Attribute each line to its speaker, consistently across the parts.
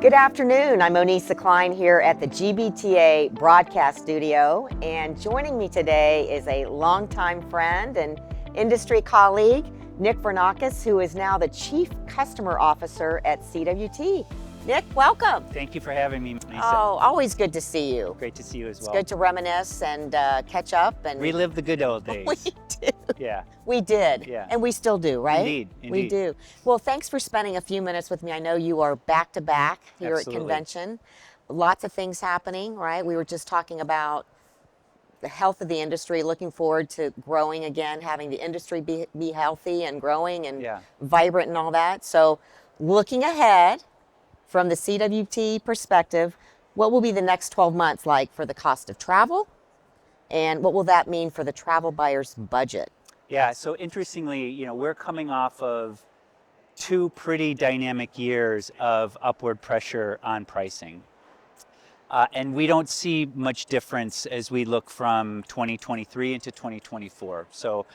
Speaker 1: Good afternoon. I'm Onisa Klein here at the GBTA broadcast studio, and joining me today is a longtime friend and industry colleague, Nick Vournakis, who is now the Chief Customer Officer at CWT. Nick, welcome.
Speaker 2: Thank you for having me, Lisa.
Speaker 1: Oh, always good to see you.
Speaker 2: Great to see you as well.
Speaker 1: It's good to reminisce and catch up. And
Speaker 2: relive the good old days.
Speaker 1: We did.
Speaker 2: Yeah.
Speaker 1: We did.
Speaker 2: Yeah.
Speaker 1: And we still do, right?
Speaker 2: Indeed.
Speaker 1: We do. Well, thanks for spending a few minutes with me. I know you are back to back here
Speaker 2: Absolutely.
Speaker 1: at convention. Lots of things happening, right? We were just talking about the health of the industry, looking forward to growing again, having the industry be healthy and growing and vibrant and all that. So looking ahead from the CWT perspective, what will be the next 12 months like for the cost of travel? And what will that mean for the travel buyer's budget?
Speaker 2: Yeah, so interestingly, we're coming off of two pretty dynamic years of upward pressure on pricing. And we don't see much difference as we look from 2023 into 2024. So,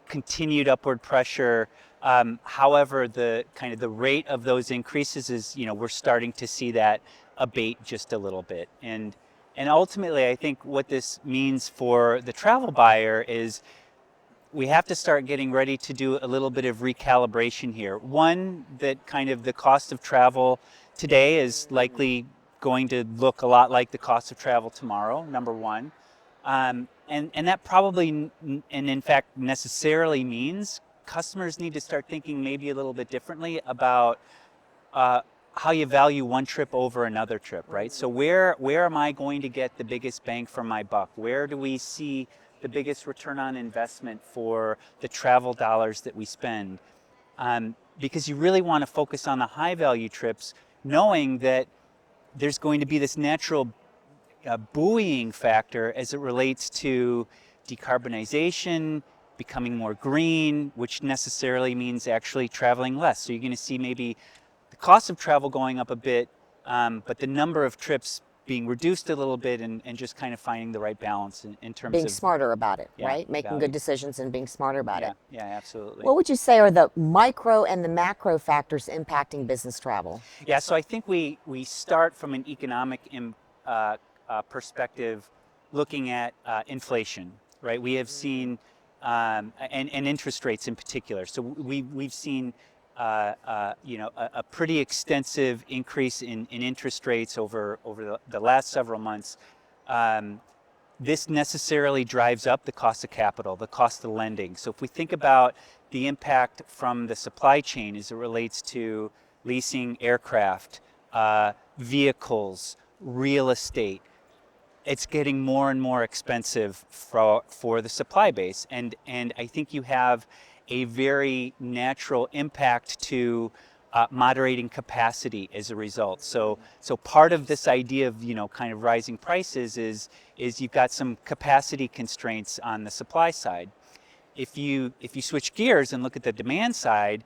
Speaker 2: continued upward pressure. However, the rate of those increases is, we're starting to see that abate just a little bit. And ultimately, I think what this means for the travel buyer is we have to start getting ready to do a little bit of recalibration here. One, that kind of the cost of travel today is likely going to look a lot like the cost of travel tomorrow, number one. And that probably, and in fact necessarily means customers need to start thinking maybe a little bit differently about how you value one trip over another trip, right? So where am I going to get the biggest bang for my buck? Where do we see the biggest return on investment for the travel dollars that we spend? Because you really want to focus on the high value trips, knowing that there's going to be this natural buoying factor as it relates to decarbonization, becoming more green, which necessarily means actually traveling less. So you're going to see maybe the cost of travel going up a bit, but the number of trips being reduced a little bit, and just kind of finding the right balance in terms of
Speaker 1: being smarter about it, right? Making good decisions and being smarter about it.
Speaker 2: Yeah, absolutely.
Speaker 1: What would you say are the micro and the macro factors impacting business travel?
Speaker 2: Yeah, so I think we start from an economic perspective looking at inflation, right? We have seen, and interest rates in particular. So we've seen a pretty extensive increase in interest rates over the last several months. This necessarily drives up the cost of capital, the cost of lending. So if we think about the impact from the supply chain as it relates to leasing aircraft, vehicles, real estate, it's getting more and more expensive for the supply base. And I think you have a very natural impact to moderating capacity as a result. So part of this idea of kind of rising prices is you've got some capacity constraints on the supply side. If you switch gears and look at the demand side,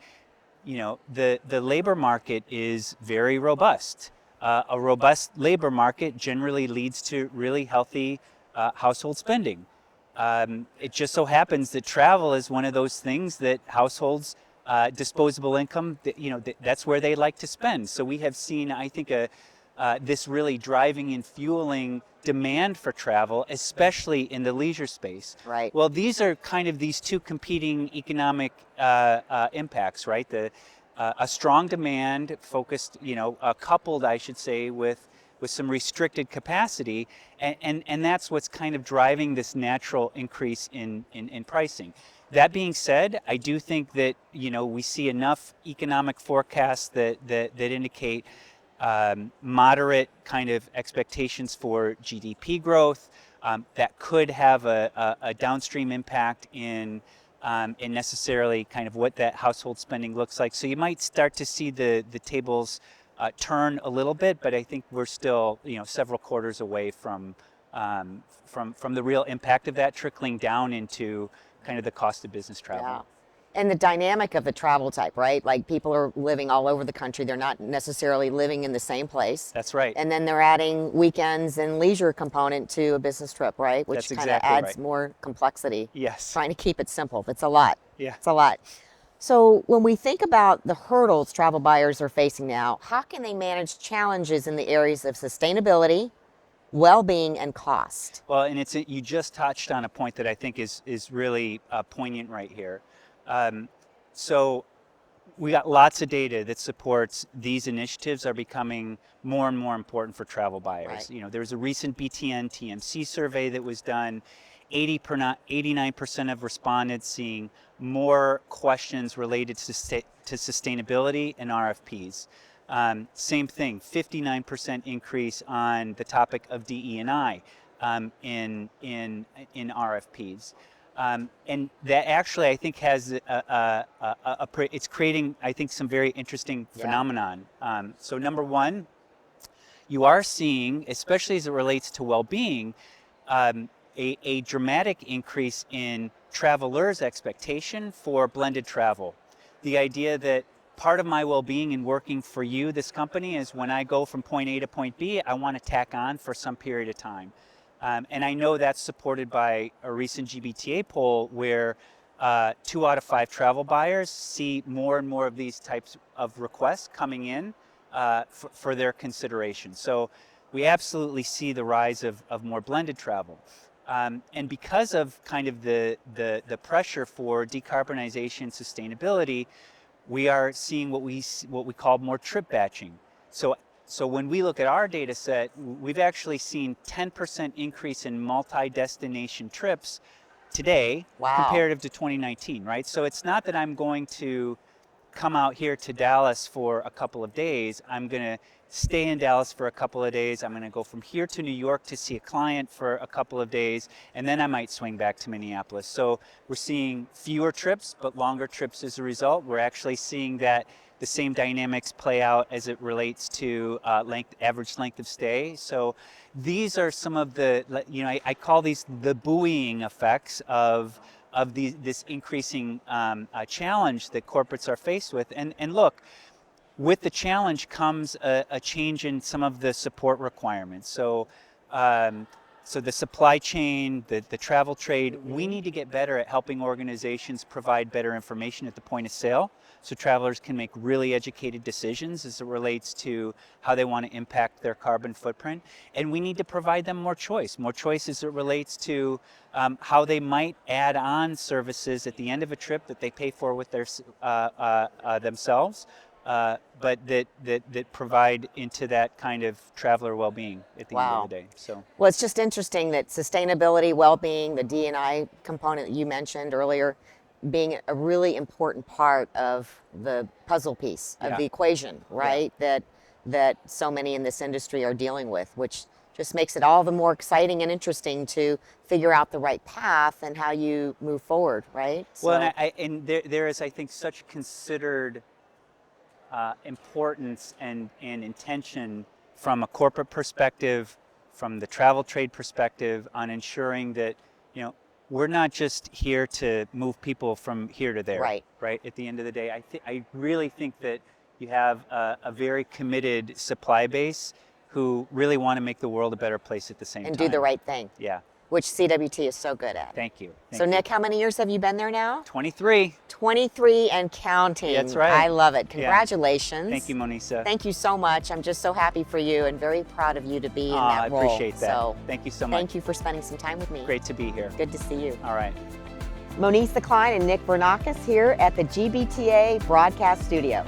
Speaker 2: the labor market is very robust. A robust labor market generally leads to really healthy household spending. It just so happens that travel is one of those things that households, disposable income, that's where they like to spend. So we have seen, I think, this really driving and fueling demand for travel, especially in the leisure space.
Speaker 1: Right.
Speaker 2: Well, these are kind of these two competing economic impacts, right? A strong demand focused, coupled, I should say, with some restricted capacity, and that's what's kind of driving this natural increase in pricing. That being said, I do think that we see enough economic forecasts that indicate moderate kind of expectations for GDP growth that could have a downstream impact in necessarily kind of what that household spending looks like. So you might start to see the tables turn a little bit, but I think we're still several quarters away from the real impact of that trickling down into kind of the cost of business travel.
Speaker 1: Yeah. And the dynamic of the travel type, right? Like people are living all over the country. They're not necessarily living in the same place.
Speaker 2: That's right.
Speaker 1: And then they're adding weekends and leisure component to a business trip, right? Which kind of adds more complexity.
Speaker 2: Yes.
Speaker 1: Trying to keep it simple. It's a lot.
Speaker 2: Yeah.
Speaker 1: It's a lot. So when we think about the hurdles travel buyers are facing now, how can they manage challenges in the areas of sustainability, well-being, and cost?
Speaker 2: Well, and you just touched on a point that I think is really poignant right here. So we got lots of data that supports these initiatives are becoming more and more important for travel buyers.
Speaker 1: Right.
Speaker 2: You know, there was a recent BTN TMC survey that was done. 89% of respondents seeing more questions related to sustainability in RFPs. Same thing, 59% increase on the topic of DE&I in RFPs. And that actually, I think, has it's creating, I think, some very interesting phenomenon. So number one, you are seeing, especially as it relates to well-being, a dramatic increase in travelers' expectation for blended travel. The idea that part of my well-being in working for you, this company, is when I go from point A to point B, I want to tack on for some period of time. And I know that's supported by a recent GBTA poll where 2 out of 5 travel buyers see more and more of these types of requests coming in for their consideration. So we absolutely see the rise of more blended travel. And because of kind of the pressure for decarbonization, sustainability, we are seeing what we call more trip batching. So when we look at our data set, we've actually seen 10% increase in multi-destination trips today comparative to 2019, right? So it's not that I'm going to come out here to Dallas for a couple of days. I'm going to stay in Dallas for a couple of days. I'm going to go from here to New York to see a client for a couple of days, and then I might swing back to Minneapolis. So we're seeing fewer trips, but longer trips as a result. We're actually seeing that the same dynamics play out as it relates to average length of stay. So these are some of the, I call these the buoying effects of this increasing challenge that corporates are faced with. And look, with the challenge comes a change in some of the support requirements. So the supply chain, the travel trade, we need to get better at helping organizations provide better information at the point of sale so travelers can make really educated decisions as it relates to how they want to impact their carbon footprint. And we need to provide them more choice as it relates to how they might add on services at the end of a trip that they pay for with their themselves. But that provide into that kind of traveler well-being at the end of the day. So,
Speaker 1: well, it's just interesting that sustainability, well-being, the D&I component that you mentioned earlier, being a really important part of the puzzle piece of the equation, right? That so many in this industry are dealing with, which just makes it all the more exciting and interesting to figure out the right path and how you move forward, right?
Speaker 2: Well, and there is, I think, such considered importance and intention from a corporate perspective, from the travel trade perspective, on ensuring that, we're not just here to move people from here to there. Right. At the end of the day, I really think that you have a very committed supply base who really want to make the world a better place at the same time.
Speaker 1: And do the right thing.
Speaker 2: Yeah.
Speaker 1: Which CWT is so good at.
Speaker 2: Thank you.
Speaker 1: So Nick, how many years have you been there now?
Speaker 2: 23.
Speaker 1: 23 and counting.
Speaker 2: That's right.
Speaker 1: I love it. Congratulations.
Speaker 2: Thank you, Monisa.
Speaker 1: Thank you so much. I'm just so happy for you and very proud of you to be in that role.
Speaker 2: I appreciate that.
Speaker 1: So
Speaker 2: thank you so much.
Speaker 1: Thank you for spending some time with me.
Speaker 2: Great to be here.
Speaker 1: Good to see you.
Speaker 2: All right.
Speaker 1: Monisa Klein and Nick Vournakis here at the GBTA Broadcast Studio.